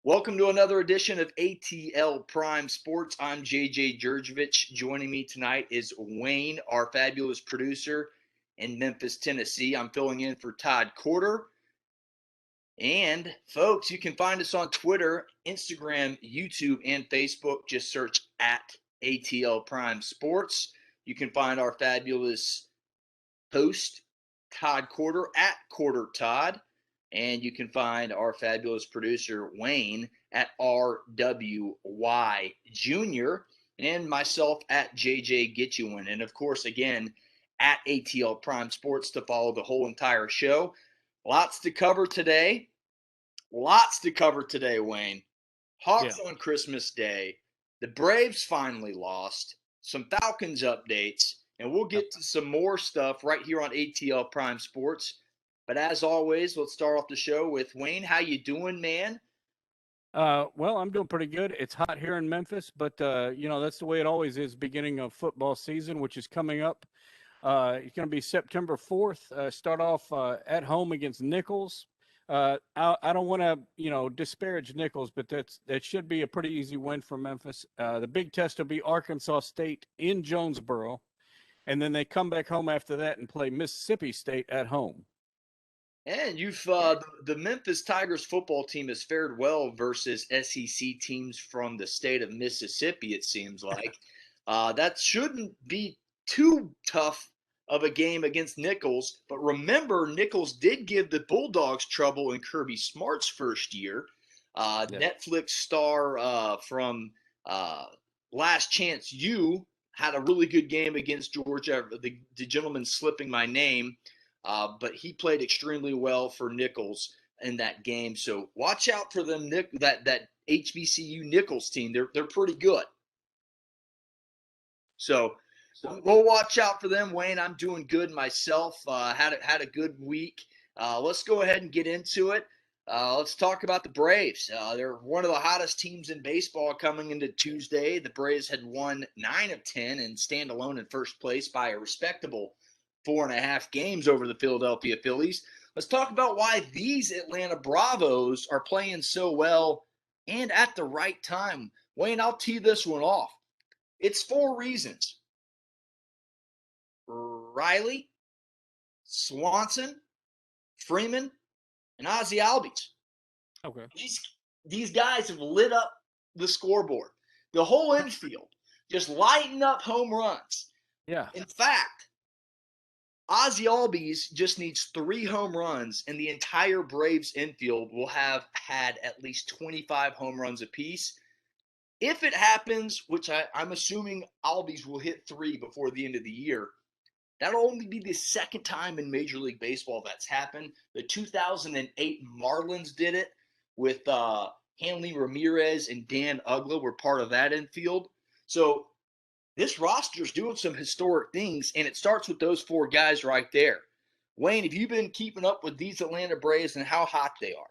Welcome to another edition of ATL Prime Sports. I'm JJ Jurjevich. Joining me tonight is Wayne, our fabulous producer in Memphis, Tennessee. I'm filling in for Todd Corder. And folks, you can find us on Twitter, Instagram, YouTube, and Facebook. Just search at ATL Prime Sports. You can find our fabulous host, Todd Corder, at Corder Todd. And you can find our fabulous producer, Wayne, at RWY Jr. and myself at JJ Gitchewin. And of course, again, at ATL Prime Sports to follow the whole entire show. Lots to cover today. Wayne. Hawks on Christmas Day. The Braves finally lost. Some Falcons updates. And we'll get to some more stuff right here on ATL Prime Sports. But as always, let's start off the show with Wayne. How you doing, man? Well, I'm doing pretty good. It's hot here in Memphis, but that's the way it always is. Beginning of football season, which is coming up. It's going to be September 4th. Start off at home against Nichols. I don't want to disparage Nichols, but that should be a pretty easy win for Memphis. The big test will be Arkansas State in Jonesboro, and then they come back home after that and play Mississippi State at home. And the Memphis Tigers football team has fared well versus SEC teams from the state of Mississippi, it seems like. That shouldn't be too tough of a game against Nichols. But remember, Nichols did give the Bulldogs trouble in Kirby Smart's first year. Netflix star from Last Chance U had a really good game against Georgia. The gentleman slipping my name. But he played extremely well for Nichols in that game. So watch out for them. That HBCU Nichols team. They're pretty good. So we'll watch out for them, Wayne. I'm doing good myself. Had a good week. Let's go ahead and get into it. Let's talk about the Braves. They're one of the hottest teams in baseball coming into Tuesday. The Braves had won 9 of 10 and stand alone in first place by a respectable 4.5 games over the Philadelphia Phillies. Let's talk about why these Atlanta Bravos are playing so well and at the right time. Wayne, I'll tee this one off. It's 4 reasons. Riley, Swanson, Freeman, and Ozzie Albies. Okay. These guys have lit up the scoreboard. The whole infield just lighting up home runs. Yeah. In fact, Ozzie Albies just needs 3 home runs, and the entire Braves infield will have had at least 25 home runs apiece. If it happens, which I'm assuming Albies will hit 3 before the end of the year, that'll only be the second time in Major League Baseball that's happened. The 2008 Marlins did it with Hanley Ramirez and Dan Uggla were part of that infield. So this roster's doing some historic things, and it starts with those 4 guys right there. Wayne, have you been keeping up with these Atlanta Braves and how hot they are?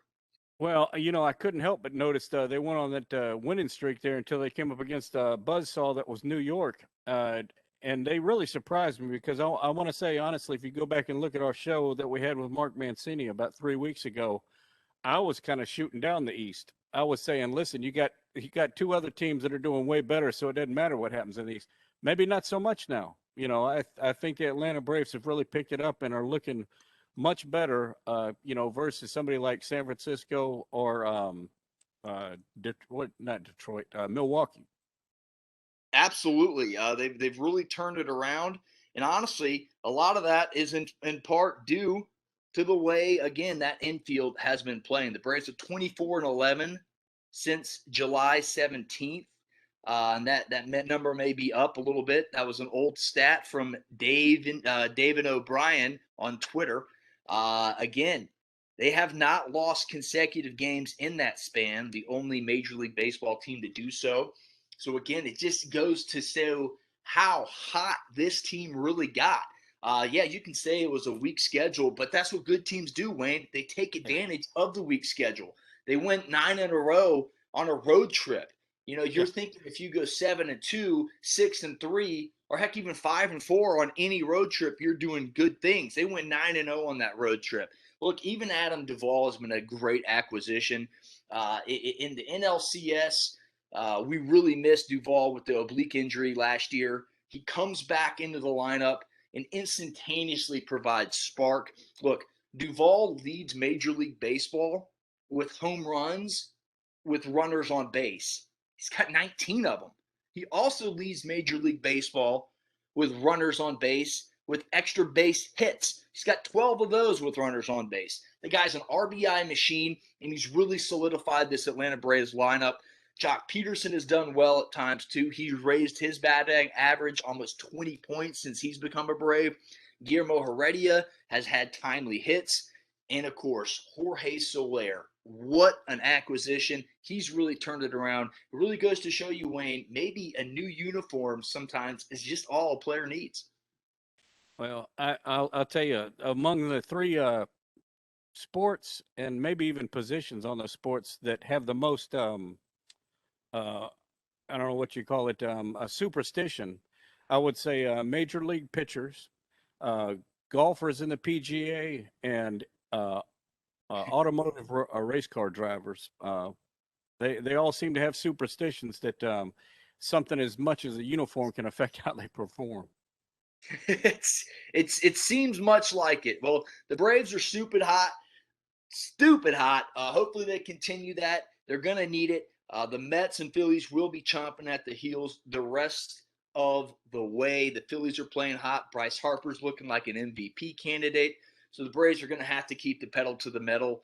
Well, I couldn't help but notice they went on that winning streak there until they came up against a buzzsaw that was New York. And they really surprised me because I want to say, honestly, if you go back and look at our show that we had with Mark Mancini about 3 weeks ago, I was kind of shooting down the East. I was saying, listen, you got 2 other teams that are doing way better, so it doesn't matter what happens in the East. Maybe not so much now. I think the Atlanta Braves have really picked it up and are looking much better, versus somebody like San Francisco or Milwaukee. Absolutely. They've really turned it around. And honestly, a lot of that is in part due to the way, again, that infield has been playing. The Braves are 24-11 since July 17th. And that number may be up a little bit. That was an old stat from David O'Brien on Twitter. Again, they have not lost consecutive games in that span, the only Major League Baseball team to do so. So, again, it just goes to show how hot this team really got. You can say it was a weak schedule, but that's what good teams do, Wayne. They take advantage of the weak schedule. They went 9 in a row on a road trip. You're thinking if you go 7-2, 6-3, or heck, even 5-4 on any road trip, you're doing good things. They went 9-0 on that road trip. Look, even Adam Duvall has been a great acquisition. In the NLCS, we really missed Duvall with the oblique injury last year. He comes back into the lineup and instantaneously provides spark. Look, Duvall leads Major League Baseball with home runs with runners on base. He's got 19 of them. He also leads Major League Baseball with runners on base with extra base hits. He's got 12 of those with runners on base. The guy's an RBI machine, and he's really solidified this Atlanta Braves lineup. Jock Peterson has done well at times, too. He's raised his batting average almost 20 points since he's become a Brave. Guillermo Heredia has had timely hits. And, of course, Jorge Soler. What an acquisition. He's really turned it around. It really goes to show you, Wayne, maybe a new uniform sometimes is just all a player needs. Well, I'll tell you, among the three sports and maybe even positions on the sports that have the most, I don't know what you call it, a superstition, I would say major league pitchers, golfers in the PGA, and automotive race car drivers. They all seem to have superstitions that something as much as a uniform can affect how they perform. It seems much like it. Well, the Braves are stupid hot, stupid hot. Hopefully they continue that. They're gonna need it. The Mets and Phillies will be chomping at the heels the rest of the way. The Phillies are playing hot. Bryce Harper's looking like an MVP candidate. So the Braves are going to have to keep the pedal to the metal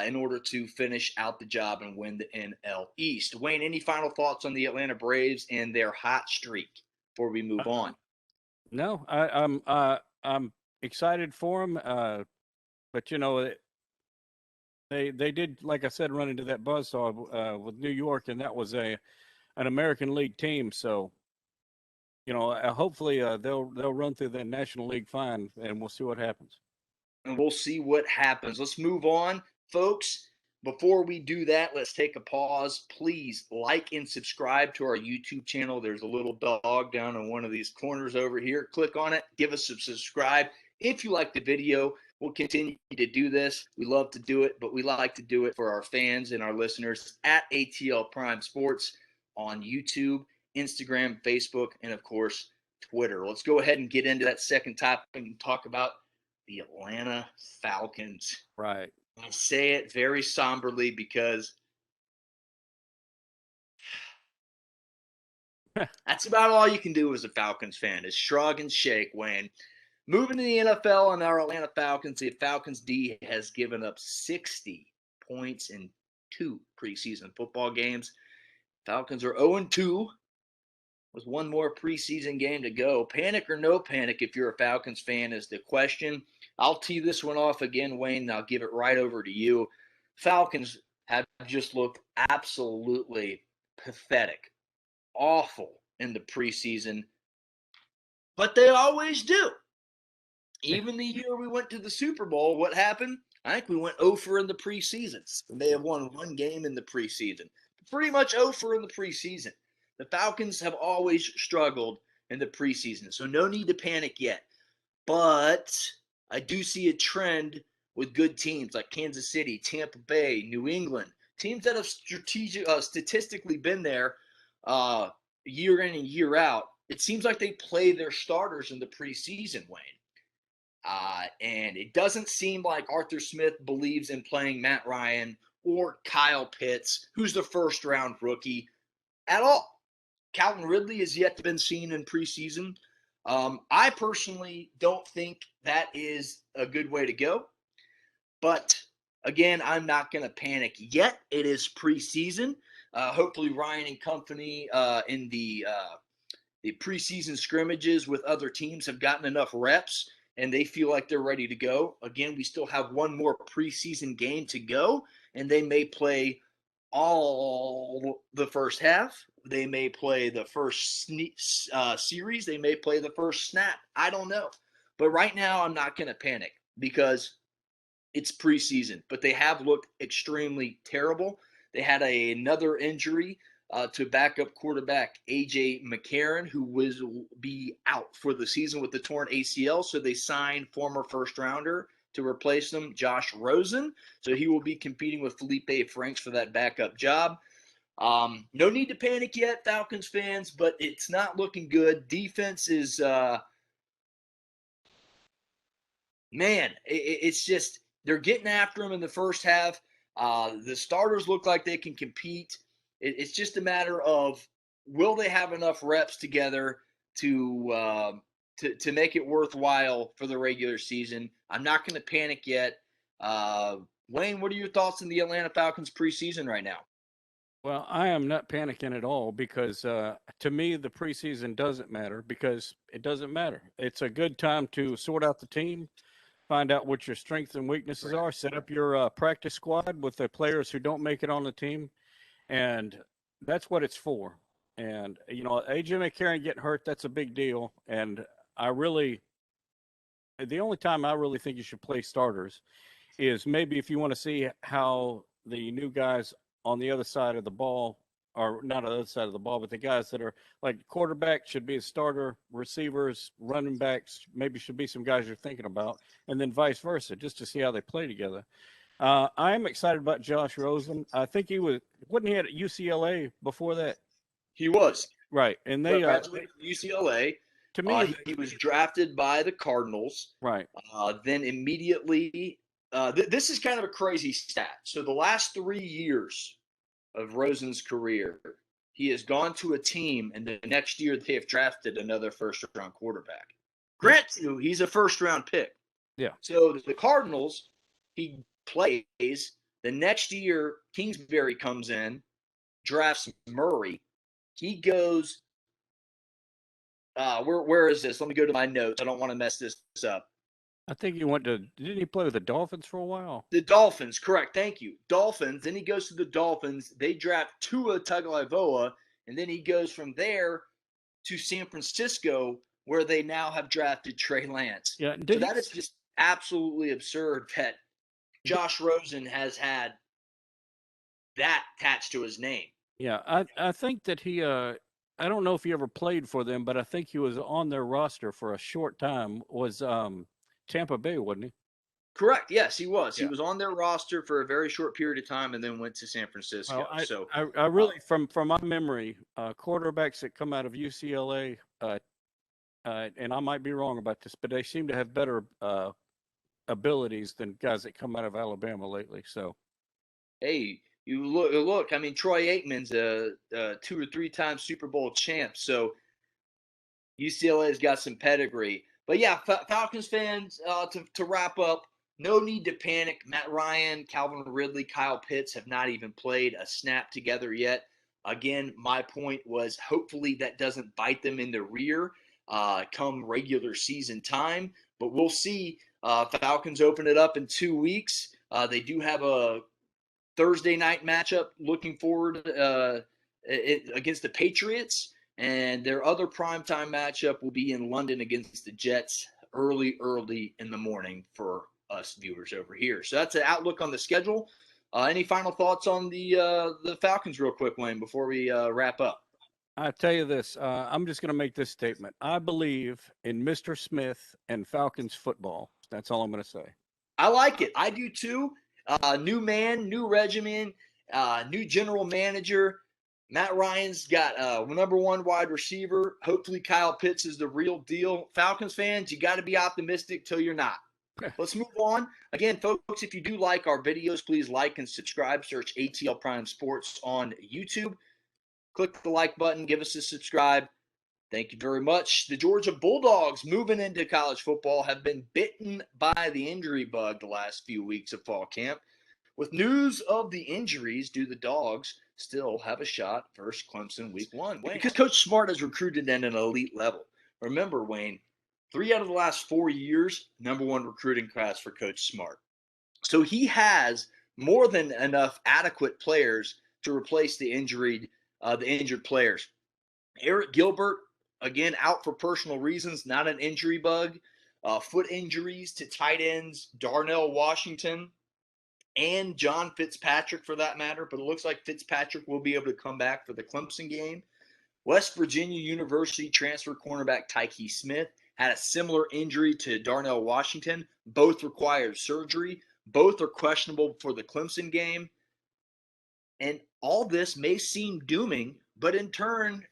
in order to finish out the job and win the NL East. Wayne, any final thoughts on the Atlanta Braves and their hot streak before we move on? No, I'm excited for them, but you know they did, like I said, run into that buzzsaw with New York, and that was an American League team. So you know, hopefully they'll run through the National League fine, and we'll see what happens. And we'll see what happens. Let's move on, folks. Before we do that, let's take a pause. Please like and subscribe to our YouTube channel. There's a little dog down in one of these corners over here. Click on it. Give us a subscribe. If you like the video, we'll continue to do this. We love to do it, but we like to do it for our fans and our listeners at ATL Prime Sports on YouTube, Instagram, Facebook, and, of course, Twitter. Let's go ahead and get into that second topic and talk about the Atlanta Falcons. Right. I say it very somberly because that's about all you can do as a Falcons fan is shrug and shake, Wayne. Moving to the NFL and our Atlanta Falcons, the Falcons D has given up 60 points in 2 preseason football games. Falcons are 0-2 with one more preseason game to go. Panic or no panic if you're a Falcons fan is the question. I'll tee this one off again, Wayne, and I'll give it right over to you. Falcons have just looked absolutely pathetic, awful in the preseason, but they always do. Even the year we went to the Super Bowl, what happened? I think we went 0 in the preseason. We may have won one game in the preseason. Pretty much 0 in the preseason. The Falcons have always struggled in the preseason, so no need to panic yet. But I do see a trend with good teams like Kansas City, Tampa Bay, New England, teams that have statistically been there year in and year out. It seems like they play their starters in the preseason, Wayne. And it doesn't seem like Arthur Smith believes in playing Matt Ryan or Kyle Pitts, who's the first-round rookie, at all. Calvin Ridley has yet to been seen in preseason. I personally don't think that is a good way to go. But, again, I'm not going to panic yet. It is preseason. Hopefully Ryan and company in the preseason scrimmages with other teams have gotten enough reps and they feel like they're ready to go. Again, we still have one more preseason game to go, and they may play all the first half. They may play the first series. They may play the first snap. I don't know. But right now, I'm not going to panic because it's preseason. But they have looked extremely terrible. They had another injury to backup quarterback A.J. McCarron, who will be out for the season with the torn ACL. So they signed former first-rounder to replace him, Josh Rosen. So he will be competing with Felipe Franks for that backup job. No need to panic yet, Falcons fans, but it's not looking good. Defense is, it's just they're getting after him in the first half. The starters look like they can compete. It's just a matter of will they have enough reps together to make it worthwhile for the regular season. I'm not going to panic yet. Wayne, what are your thoughts on the Atlanta Falcons preseason right now? Well, I am not panicking at all because to me, the preseason doesn't matter because it doesn't matter. It's a good time to sort out the team, find out what your strengths and weaknesses are, set up your practice squad with the players who don't make it on the team, and that's what it's for. And, AJ McCarron getting hurt, that's a big deal. And the only time I really think you should play starters is maybe if you want to see how the new guys on the other side of the ball, or not on the other side of the ball, but the guys that are like quarterback should be a starter, receivers, running backs, maybe should be some guys you're thinking about, and then vice versa, just to see how they play together. I'm excited about Josh Rosen. I think wasn't he at UCLA before that? He was. Right. And they graduated from UCLA. To me, he was drafted by the Cardinals. Right. Then immediately, this is kind of a crazy stat. So the last 3 years of Rosen's career, he has gone to a team, and the next year they have drafted another first-round quarterback. Granted, he's a first-round pick. Yeah. So the Cardinals, he plays. The next year, Kingsbury comes in, drafts Murray. He goes where is this? Let me go to my notes. I don't want to mess this up. I think didn't he play with the Dolphins for a while? The Dolphins, correct. Thank you. Dolphins. Then he goes to the Dolphins. They draft Tua Tagovailoa, and then he goes from there to San Francisco, where they now have drafted Trey Lance. Yeah, so that is just absolutely absurd that Josh Rosen has had that attached to his name. Yeah, I think that he I don't know if he ever played for them, but I think he was on their roster for a short time. Was Tampa Bay, wasn't he? Correct. Yes, he was. Yeah. He was on their roster for a very short period of time and then went to San Francisco. Well, I really, from my memory, quarterbacks that come out of UCLA, and I might be wrong about this, but they seem to have better abilities than guys that come out of Alabama lately. So, hey, you look. I mean, Troy Aikman's a 2 or 3 time Super Bowl champ, so UCLA's got some pedigree. But yeah, Falcons fans, to wrap up, no need to panic. Matt Ryan, Calvin Ridley, Kyle Pitts have not even played a snap together yet. Again, my point was hopefully that doesn't bite them in the rear come regular season time. But we'll see. Falcons open it up in 2 weeks. They do have a Thursday night matchup looking forward against the Patriots. And their other primetime matchup will be in London against the Jets early in the morning for us viewers over here. So that's an outlook on the schedule. Any final thoughts on the Falcons real quick, Wayne, before we wrap up? I tell you this, I'm just going to make this statement. I believe in Mr. Smith and Falcons football. That's all I'm going to say. I like it. I do too. New man, new regimen, new general manager. Matt Ryan's got number 1 wide receiver. Hopefully Kyle Pitts is the real deal. Falcons fans, you got to be optimistic till you're not. Let's move on. Again, folks, if you do like our videos, please like and subscribe. Search ATL Prime Sports on YouTube. Click the like button. Give us a subscribe. Thank you very much. The Georgia Bulldogs, moving into college football, have been bitten by the injury bug the last few weeks of fall camp. With news of the injuries, do the Dogs still have a shot versus Clemson week 1? Wayne, because Coach Smart has recruited at an elite level. Remember, Wayne, 3 out of the last 4 years, number 1 recruiting class for Coach Smart. So he has more than enough adequate players to replace the injured players. Eric Gilbert, again, out for personal reasons, not an injury bug. Foot injuries to tight ends Darnell Washington and John Fitzpatrick, for that matter, but it looks like Fitzpatrick will be able to come back for the Clemson game. West Virginia University transfer cornerback Tyke Smith had a similar injury to Darnell Washington. Both required surgery. Both are questionable for the Clemson game. And all this may seem dooming, but in turn,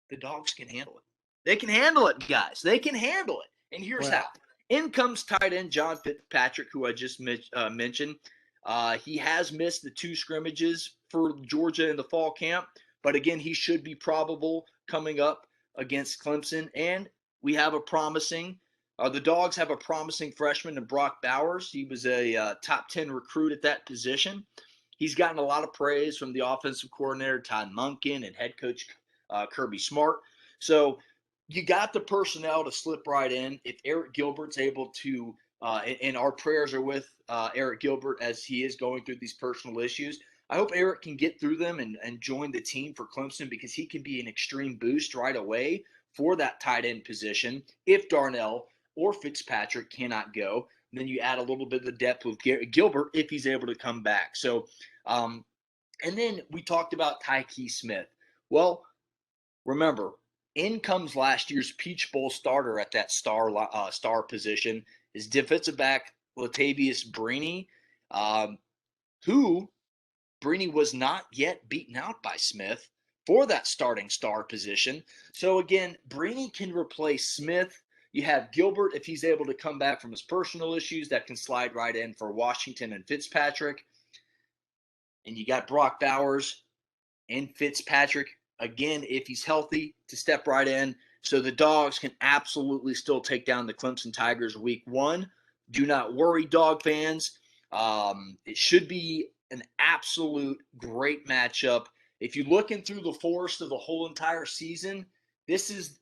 the Dogs can handle it. They can handle it, guys. They can handle it. And here's how. In comes tight end John Fitzpatrick, who I just mentioned. He has missed the 2 scrimmages for Georgia in the fall camp, but again, he should be probable coming up against Clemson. And we have the Dogs have a promising freshman in Brock Bowers. He was a top 10 recruit at that position. He's gotten a lot of praise from the offensive coordinator, Todd Monken, and head coach Kirby Smart. So you got the personnel to slip right in. If Eric Gilbert's able to, and our prayers are with Eric Gilbert as he is going through these personal issues. I hope Eric can get through them and join the team for Clemson, because he can be an extreme boost right away for that tight end position. If Darnell or Fitzpatrick cannot go, then you add a little bit of the depth with Gilbert if he's able to come back. So, and then we talked about Tyke Smith. Well, remember, in comes last year's Peach Bowl starter at that star position is defensive back Latavius Brini, who Brini was not yet beaten out by Smith for that starting star position. So again, Brini can replace Smith. You have Gilbert, if he's able to come back from his personal issues, that can slide right in for Washington and Fitzpatrick. And you got Brock Bowers and Fitzpatrick, again, if he's healthy, to step right in. So the Dogs can absolutely still take down the Clemson Tigers week 1. Do not worry, Dog fans. It should be an absolute great matchup. If you're looking through the forest of the whole entire season, this is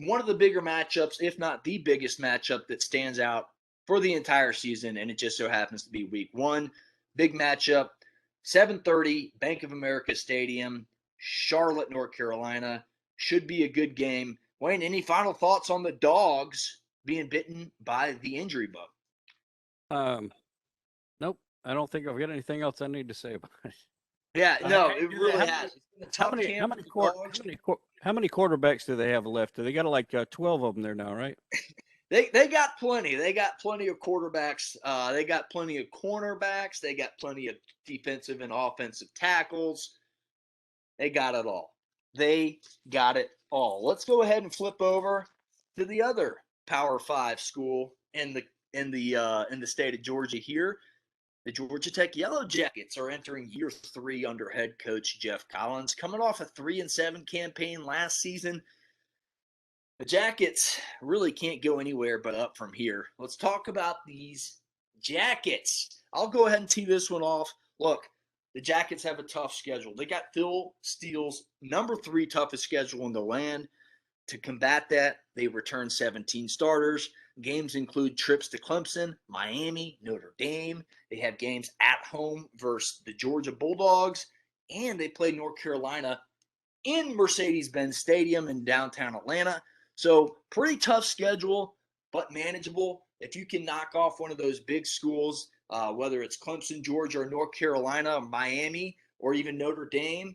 one of the bigger matchups, if not the biggest matchup that stands out for the entire season, and it just so happens to be week 1. Big matchup, 7:30, Bank of America Stadium, Charlotte, North Carolina. Should be a good game. Wayne, any final thoughts on the Dogs being bitten by the injury bug? Nope. I don't think I've got anything else I need to say about it. Yeah, no, it really has. How many quarterbacks do they have left? They got like 12 of them there now, right? They got plenty. They got plenty of quarterbacks. They got plenty of cornerbacks. They got plenty of defensive and offensive tackles. They got it all. They got it all. Let's go ahead and flip over to the other Power 5 school in the state of Georgia here. The Georgia Tech Yellow Jackets are entering year 3 under head coach Jeff Collins, coming off a 3-7 campaign last season. The Jackets really can't go anywhere but up from here. Let's talk about these Jackets. I'll go ahead and tee this one off. Look, the Jackets have a tough schedule. They got Phil Steele's number 3 toughest schedule in the land. To combat that, they return 17 starters. Games include trips to Clemson, Miami, Notre Dame. They have games at home versus the Georgia Bulldogs, and they play North Carolina in Mercedes-Benz Stadium in downtown Atlanta. So pretty tough schedule, but manageable. If you can knock off one of those big schools, whether it's Clemson, Georgia, or North Carolina, or Miami, or even Notre Dame,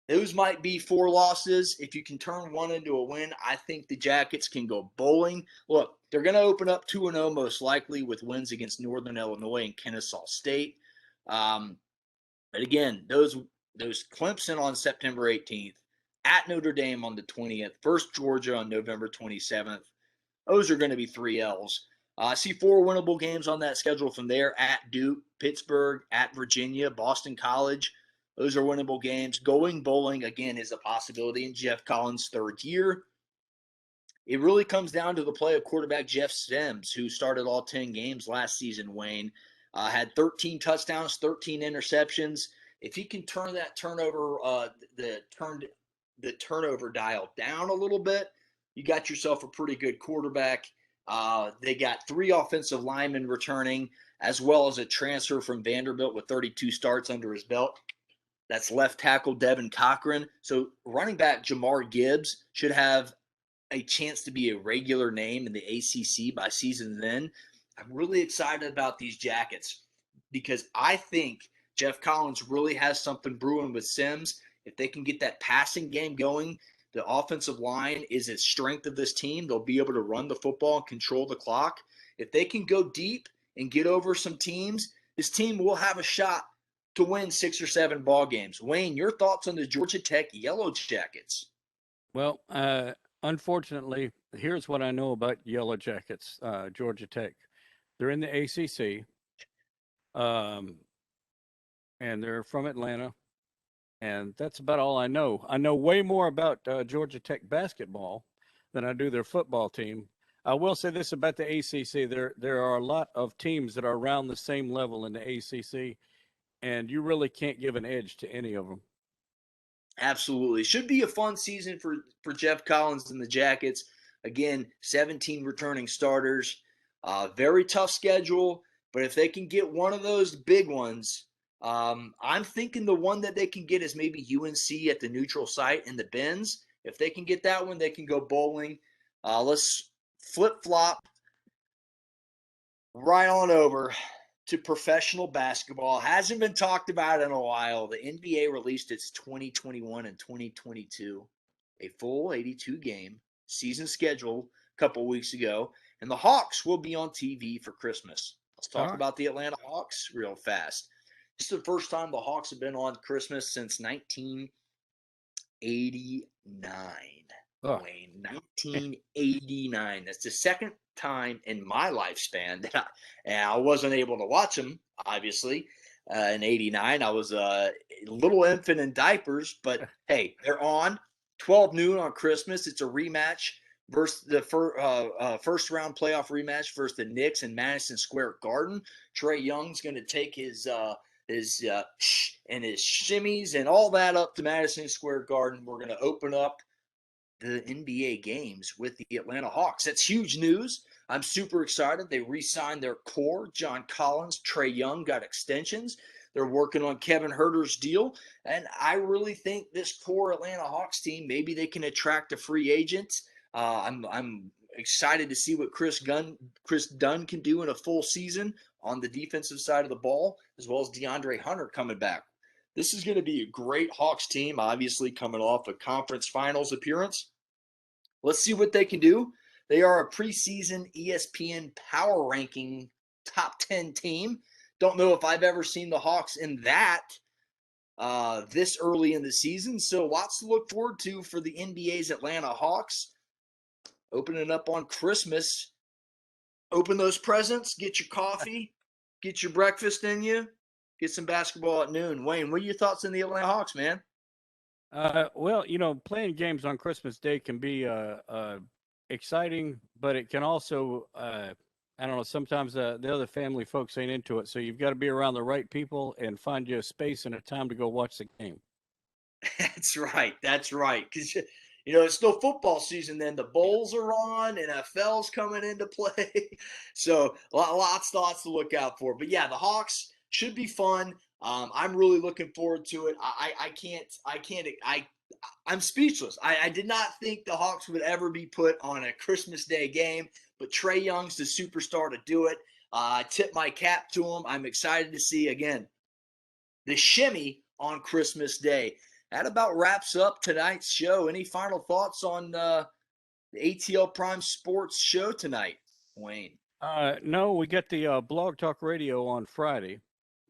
those might be 4 losses. If you can turn one into a win, I think the Jackets can go bowling. Look, they're going to open up 2-0 most likely with wins against Northern Illinois and Kennesaw State. But again, those Clemson on September 18th, at Notre Dame on the 20th, versus Georgia on November 27th. Those are going to be 3 L's. I see 4 winnable games on that schedule from there: at Duke, Pittsburgh, at Virginia, Boston College. Those are winnable games. Going bowling, again, is a possibility in Jeff Collins' 3rd year. It really comes down to the play of quarterback Jeff Sims, who started all 10 games last season, Wayne. Had 13 touchdowns, 13 interceptions. If he can turn that turnover, the turnover dial down a little bit, you got yourself a pretty good quarterback. They got 3 offensive linemen returning, as well as a transfer from Vanderbilt with 32 starts under his belt. That's left tackle Devin Cochran. So running back Jamar Gibbs should have a chance to be a regular name in the ACC by season's end. I'm really excited about these Jackets because I think Jeff Collins really has something brewing with Sims. If they can get that passing game going, The offensive line is a strength of this team. They'll be able to run the football and control the clock. If they can go deep and get over some teams, this team will have a shot to win 6 or 7 ball games. Wayne, your thoughts on the Georgia Tech Yellow Jackets? Well, unfortunately, here's what I know about Yellow Jackets, Georgia Tech. They're in the ACC, um, and they're from Atlanta, and that's about all I know. I know way more about Georgia Tech basketball than I do their football team. I will say this about the ACC: there are a lot of teams that are around the same level in the ACC, and you really can't give an edge to any of them. Absolutely. Should be a fun season for Jeff Collins and the Jackets. Again, 17 returning starters. Very tough schedule, but if they can get one of those big ones, I'm thinking the one that they can get is maybe UNC at the neutral site in the Benz. If they can get that one, they can go bowling. Let's flip flop right on over to professional basketball. Hasn't been talked about in a while. The NBA released its 2021 and 2022, a full 82 game season schedule a couple weeks ago, and the Hawks will be on TV for Christmas. Let's talk about the Atlanta Hawks real fast. This is the first time the Hawks have been on Christmas since 1989. Wayne, 1989. That's the second time in my lifespan that I wasn't able to watch them, obviously. In 89, I was a little infant in diapers, but hey, they're on 12 noon on Christmas. It's a rematch versus the first round playoff rematch versus the Knicks in Madison Square Garden. Trae Young's going to take his shimmies and all that up to Madison Square Garden. We're going to open up the NBA games with the Atlanta Hawks. That's huge news. I'm super excited. They re-signed their core. John Collins, Trae Young got extensions. They're working on Kevin Huerter's deal. And I really think this core Atlanta Hawks team, maybe they can attract a free agent. I'm excited to see what Chris Dunn can do in a full season on the defensive side of the ball, as well as DeAndre Hunter coming back. This is going to be a great Hawks team, obviously coming off a conference finals appearance. Let's see what they can do. They are a preseason ESPN power ranking top 10 team. Don't know if I've ever seen the Hawks in that this early in the season. So lots to look forward to for the NBA's Atlanta Hawks. Opening up on Christmas. Open those presents, get your coffee, get your breakfast in you. Get some basketball at noon. Wayne, what are your thoughts on the Atlanta Hawks, man? Well, playing games on Christmas Day can be exciting, but it can also, I don't know, sometimes the other family folks ain't into it. So you've got to be around the right people and find you a space and a time to go watch the game. That's right. That's right. Because, it's still football season then. The Bowls are on. NFL's coming into play. So lots to look out for. But, yeah, the Hawks – should be fun. I'm really looking forward to it. I'm speechless. I did not think the Hawks would ever be put on a Christmas Day game, but Trae Young's the superstar to do it. I tip my cap to him. I'm excited to see, again, the shimmy on Christmas Day. That about wraps up tonight's show. Any final thoughts on the ATL Prime Sports show tonight, Wayne? No, we got the Blog Talk Radio on Friday.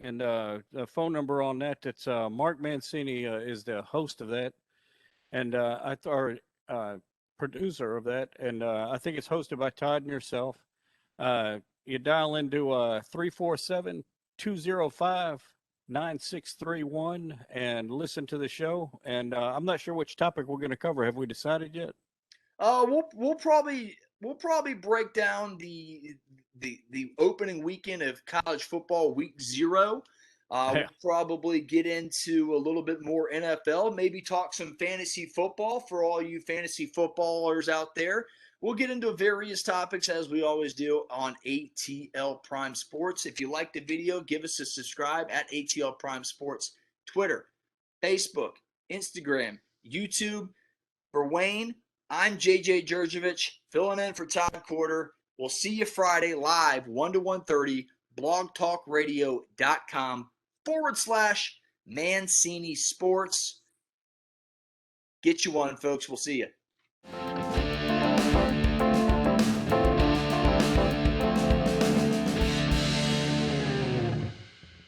And the phone number on that's Mark Mancini is the host of that, and our producer of that, and I think it's hosted by Todd and yourself. You dial into 347-205-9631 and listen to the show. And I'm not sure which topic we're going to cover. Have we decided yet? We'll probably break down the opening weekend of college football, week 0. We'll probably get into a little bit more NFL, maybe talk some fantasy football for all you fantasy footballers out there. We'll get into various topics as we always do on ATL Prime Sports. If you like the video, give us a subscribe at ATL Prime Sports, Twitter, Facebook, Instagram, YouTube. For Wayne, I'm JJ Jurjevich, filling in for Todd Corder. We'll see you Friday live, 1 to 1:30, blogtalkradio.com/Mancini Sports. get you one, folks. We'll see you.